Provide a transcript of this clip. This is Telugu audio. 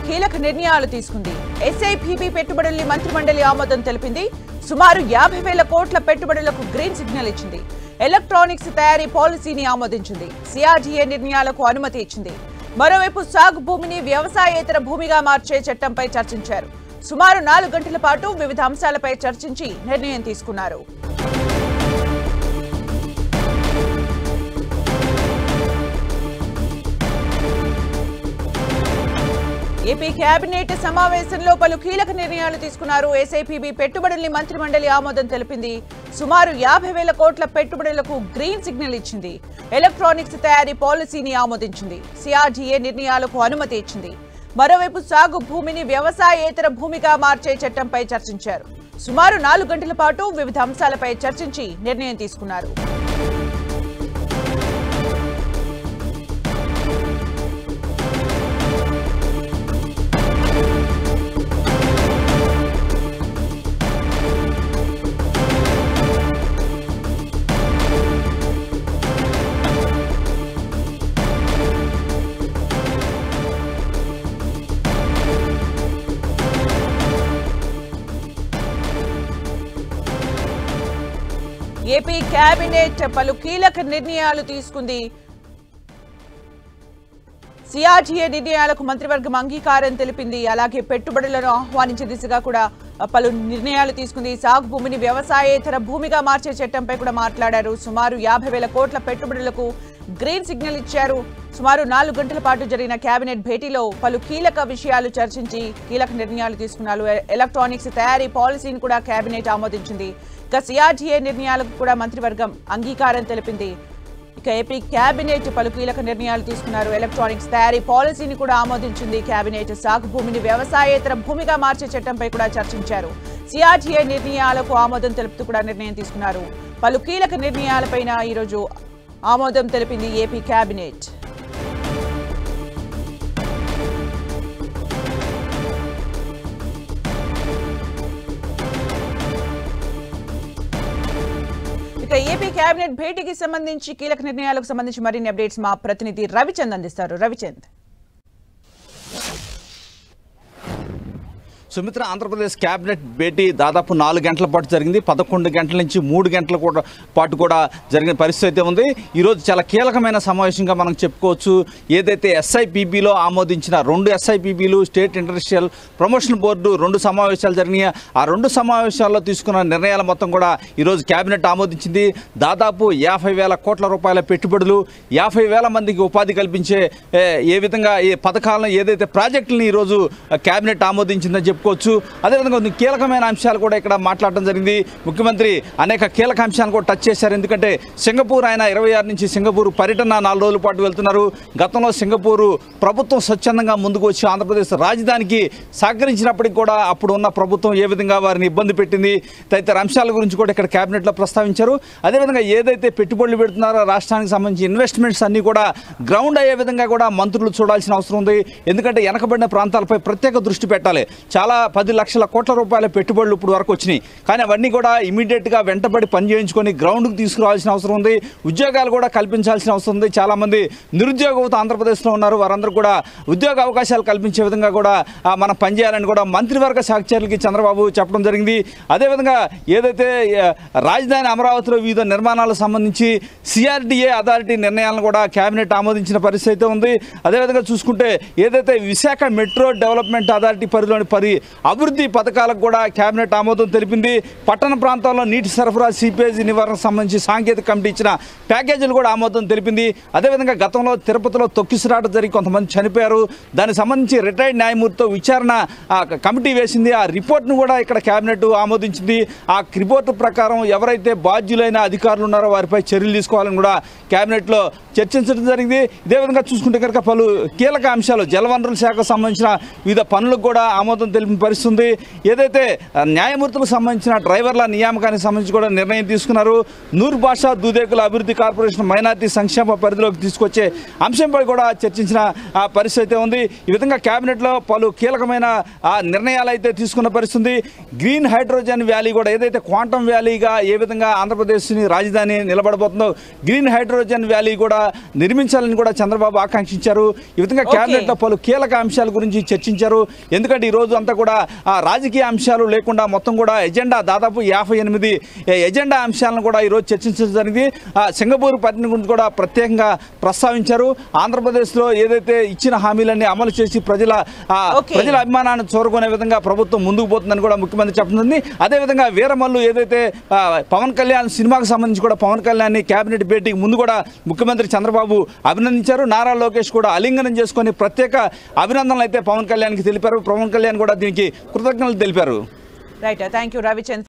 కీలక నిర్ణయాలు తీసుకుంది. ఎస్ఐపిబి పెట్టుబడుల్ని మంత్రిమండలి ఆమోదం తెలిపింది. సుమారు 50,000 కోట్ల పెట్టుబడులకు గ్రీన్ సిగ్నల్ ఇచ్చింది. ఎలక్ట్రానిక్స్ తయారీ పాలసీని ఆమోదించింది. సిఆర్డీఏ నిర్ణయాలకు అనుమతి ఇచ్చింది. మరోవైపు సాగు భూమిని వ్యవసాయేతర భూమిగా మార్చే చట్టంపై చర్చించారు. సుమారు 4 గంటల పాటు వివిధ అంశాలపై చర్చించి నిర్ణయం తీసుకున్నారు. ఏపీ కేబినెట్ సమావేశంలో పలు కీలక నిర్ణయాలు తీసుకున్నారు. ఎస్ఐపిబి పెట్టుబడుల్ని మంత్రిమండలి ఆమోదం తెలిపింది. సుమారు 50,000 కోట్ల పెట్టుబడులకు గ్రీన్ సిగ్నల్ ఇచ్చింది. ఎలక్ట్రానిక్స్ తయారీ పాలసీని ఆమోదించింది. సిఆర్డీఏ నిర్ణయాలకు అనుమతి ఇచ్చింది. మరోవైపు సాగు భూమిని వ్యవసాయేతర భూమిగా మార్చే చట్టంపై చర్చించారు. సుమారు 4 గంటల పాటు వివిధ అంశాలపై చర్చించి నిర్ణయం తీసుకున్నారు. ఏపీ కేబినెట్ పలు కీలక నిర్ణయాలు తీసుకుంది. సిఆర్డీఏ నిర్ణయాలకు మంత్రివర్గం అంగీకారం తెలిపింది. అలాగే పెట్టుబడులను ఆహ్వానించే దిశగా కూడా పలు నిర్ణయాలు తీసుకుంది. సాగు భూమిని వ్యవసాయేతర భూమిగా మార్చే చట్టంపై కూడా మాట్లాడారు. సుమారు 50,000 కోట్ల పెట్టుబడులకు గ్రీన్ సిగ్నల్ ఇచ్చారు. సుమారు 4 గంటల పాటు జరిగిన కేబినెట్ భేటీలో పలు కీలక విషయాలు చర్చించి కీలక నిర్ణయాలు తీసుకున్నారు. ఎలక్ట్రానిక్స్ తయారీ పాలసీని కూడా కేబినెట్ ఆమోదించింది. ఇక సిఆర్డీఏ నిర్ణయాలకు కూడా మంత్రివర్గం అంగీకారం తెలిపింది. ఇక ఏపీ కేబినెట్ పలు కీలక నిర్ణయాలు తీసుకున్నారు. ఎలక్ట్రానిక్స్ తయారీ పాలసీని కూడా ఆమోదించింది కేబినెట్. సాగు భూమిని వ్యవసాయేతర భూమిగా మార్చే చట్టంపై కూడా చర్చించారు. సిఆర్డీఏ నిర్ణయాలకు ఆమోదం తెలుపుతూ కూడా నిర్ణయం తీసుకున్నారు. పలు కీలక నిర్ణయాలపైన ఈరోజు ఆమోదం తెలిపింది ఏపీ కేబినెట్. ఏపీ కేబినెట్ భేటీకి సంబంధించి కీలక నిర్ణయాలకు సంబంధించి మరిన్ని అప్డేట్స్ మా ప్రతినిధి రవిచంద్ అందిస్తారు. రవిచంద్. సుమిత్ర, ఆంధ్రప్రదేశ్ కేబినెట్ భేటీ దాదాపు 4 గంటల పాటు జరిగింది. 11 గంటల నుంచి 3 గంటల పాటు కూడా జరిగిన పరిస్థితి అయితే ఉంది. ఈరోజు చాలా కీలకమైన సమావేశంగా మనం చెప్పుకోవచ్చు. ఏదైతే ఎస్ఐపిబిలో ఆమోదించిన 2 ఎస్ఐపిబిలు, స్టేట్ ఇండస్ట్రియల్ ప్రమోషన్ బోర్డు 2 సమావేశాలు జరిగినాయి. ఆ 2 సమావేశాల్లో తీసుకున్న నిర్ణయాల మొత్తం కూడా ఈరోజు కేబినెట్ ఆమోదించింది. దాదాపు 50,000 కోట్ల రూపాయల పెట్టుబడులు, 50,000 మందికి ఉపాధి కల్పించే ఏ విధంగా ఈ పథకాలను, ఏదైతే ప్రాజెక్టులను ఈరోజు కేబినెట్ ఆమోదించిందని చెప్పుకోవచ్చు. అదేవిధంగా కొన్ని కీలకమైన అంశాలు కూడా ఇక్కడ మాట్లాడడం జరిగింది. ముఖ్యమంత్రి అనేక కీలక అంశాలను కూడా టచ్ చేశారు. ఎందుకంటే సింగపూర్ ఆయన 26 నుంచి సింగపూర్ పర్యటన 4 రోజుల పాటు వెళ్తున్నారు. గతంలో సింగపూరు ప్రభుత్వం స్వచ్ఛందంగా ముందుకు వచ్చి ఆంధ్రప్రదేశ్ రాజధానికి సహకరించినప్పటికీ కూడా అప్పుడు ఉన్న ప్రభుత్వం ఏ విధంగా వారిని ఇబ్బంది పెట్టింది, తదితర అంశాల గురించి కూడా ఇక్కడ కేబినెట్లో ప్రస్తావించారు. అదేవిధంగా ఏదైతే పెట్టుబడులు పెడుతున్నారో రాష్ట్రానికి సంబంధించి ఇన్వెస్ట్మెంట్స్ అన్నీ కూడా గ్రౌండ్ అయ్యే విధంగా కూడా మంత్రులు చూడాల్సిన అవసరం ఉంది. ఎందుకంటే వెనకబడిన ప్రాంతాలపై ప్రత్యేక దృష్టి పెట్టాలి. చాలా 10 లక్షల కోట్ల రూపాయల పెట్టుబడులు ఇప్పుడు వరకు వచ్చినాయి. కానీ అవన్నీ కూడా ఇమీడియట్గా వెంటబడి పని చేయించుకొని గ్రౌండ్కి తీసుకురావాల్సిన అవసరం ఉంది. ఉద్యోగాలు కూడా కల్పించాల్సిన అవసరం ఉంది. చాలామంది నిరుద్యోగ ఆంధ్రప్రదేశ్లో ఉన్నారు. వారందరూ కూడా ఉద్యోగ అవకాశాలు కల్పించే విధంగా కూడా మనం పనిచేయాలని కూడా మంత్రివర్గ సహచరులకి చంద్రబాబు చెప్పడం జరిగింది. అదేవిధంగా ఏదైతే రాజధాని అమరావతిలో వివిధ నిర్మాణాలకు సంబంధించి సిఆర్డీఏ అథారిటీ నిర్ణయాలను కూడా కేబినెట్ ఆమోదించిన పరిస్థితి అయితే ఉంది. అదేవిధంగా చూసుకుంటే ఏదైతే విశాఖ మెట్రో డెవలప్మెంట్ అథారిటీ పరిధిలోని అభివృద్ధి పథకాలకు కూడా కేబినెట్ ఆమోదం తెలిపింది. పట్టణ ప్రాంతాల్లో నీటి సరఫరా, సీపేజ్ నివారణకు సంబంధించి సాంకేతిక కమిటీ ఇచ్చిన ప్యాకేజీలు కూడా ఆమోదం తెలిపింది. అదేవిధంగా గతంలో తిరుపతిలో తొక్కిసలాట జరిగి కొంతమంది చనిపోయారు. దానికి సంబంధించి రిటైర్డ్ న్యాయమూర్తితో విచారణ కమిటీ వేసింది. ఆ రిపోర్ట్ను కూడా ఇక్కడ కేబినెట్ ఆమోదించింది. ఆ రిపోర్టు ప్రకారం ఎవరైతే బాధ్యులైన అధికారులు ఉన్నారో వారిపై చర్యలు తీసుకోవాలని కూడా కేబినెట్లో చర్చించడం జరిగింది. ఇదే విధంగా చూసుకుంటే కనుక పలు కీలక అంశాలు, జలవనరుల శాఖకు సంబంధించిన వివిధ పనులకు కూడా ఆమోదం తెలిపింది. చెప్పిన పరిస్థితి ఉంది. ఏదైతే న్యాయమూర్తులకు సంబంధించిన డ్రైవర్ల నియామకానికి సంబంధించి కూడా నిర్ణయం తీసుకున్నారు. నూర్ భాషా దూదేకుల అభివృద్ధి కార్పొరేషన్ మైనార్టీ సంక్షేమ పరిధిలోకి తీసుకొచ్చే అంశంపై కూడా చర్చించిన పరిస్థితి ఉంది. ఈ విధంగా కేబినెట్లో పలు కీలకమైన నిర్ణయాలు అయితే తీసుకున్న పరిస్థితి. గ్రీన్ హైడ్రోజన్ వ్యాలీ కూడా ఏదైతే క్వాంటమ్ వ్యాలీగా ఏ విధంగా ఆంధ్రప్రదేశ్ని రాజధాని నిలబడబోతుందో గ్రీన్ హైడ్రోజన్ వ్యాలీ కూడా నిర్మించాలని కూడా చంద్రబాబు ఆకాంక్షించారు. ఈ విధంగా కేబినెట్లో పలు కీలక అంశాల గురించి చర్చించారు. ఎందుకంటే ఈ రోజు అంతా కూడా రాజకీయ అంశాలు లేకుండా మొత్తం కూడా ఎజెండా దాదాపు 58 ఎజెండా అంశాలను కూడా ఈరోజు చర్చించడం జరిగింది. సింగపూర్ పర్యటన గురించి కూడా ప్రత్యేకంగా ప్రస్తావించారు. ఆంధ్రప్రదేశ్లో ఏదైతే ఇచ్చిన హామీలన్నీ అమలు చేసి ప్రజల అభిమానాన్ని చూరగొనే విధంగా ప్రభుత్వం ముందుకు పోతుందని కూడా ముఖ్యమంత్రి చెప్తుంది. అదేవిధంగా వీరమల్లు ఏదైతే పవన్ కళ్యాణ్ సినిమాకు సంబంధించి కూడా పవన్ కళ్యాణ్ కేబినెట్ భేటీకి ముందు కూడా ముఖ్యమంత్రి చంద్రబాబు అభినందించారు. నారా లోకేష్ కూడా ఆలింగనం చేసుకొని ప్రత్యేక అభినందనలు అయితే పవన్ కళ్యాణ్కి తెలిపారు. పవన్ కళ్యాణ్ కూడా దీనికి కృతజ్ఞతలు తెలిపారు. Right, thank you Ravichandra.